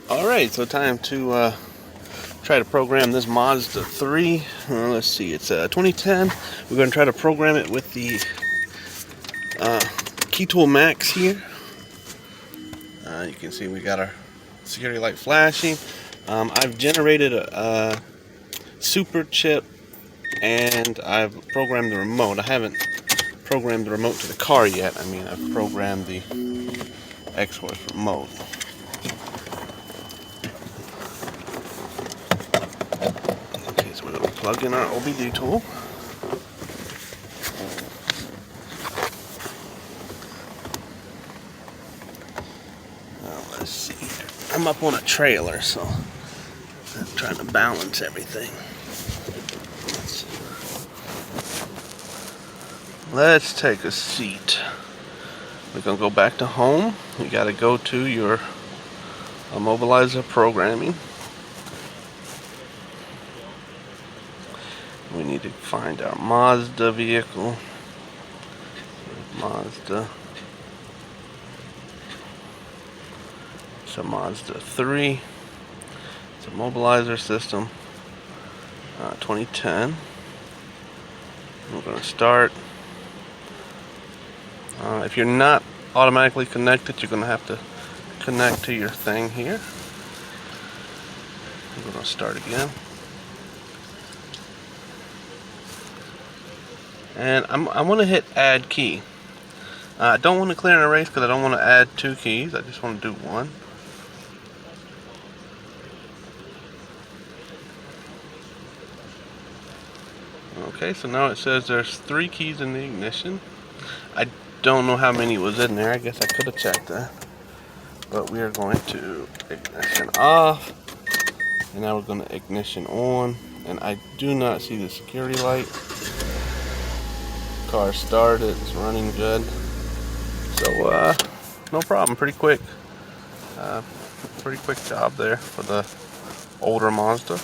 Alright, so time to try to program this Mazda 3. Let's see, it's 2010. We're going to try to program it with the Key Tool Max here. You can see we got our security light flashing. I've generated a super chip and I've programmed the remote. I haven't programmed the remote to the car yet. I mean, I've programmed the Xhorse remote. Okay, so we're going to plug in our OBD tool. Let's see. I'm up on a trailer, so I'm trying to balance everything. Let's take a seat. We're going to go back to home. You got to go to your immobilizer programming. We need to find our Mazda vehicle. Mazda. It's a Mazda 3. It's a immobilizer system. 2010. We're going to start. If you're not automatically connected, you're going to have to connect to your thing here. We're going to start again. And I want to hit add key. I don't want to clear and erase because I don't want to add two keys. I just want to do one. Okay, so now it says there's 3 keys in the ignition. I don't know how many was in there. I guess I could have checked that. But we are going to ignition off. And now we're going to ignition on. And I do not see the security light. Car started. It's running good. So, no problem. Pretty quick. Pretty quick job there for the older Mazda.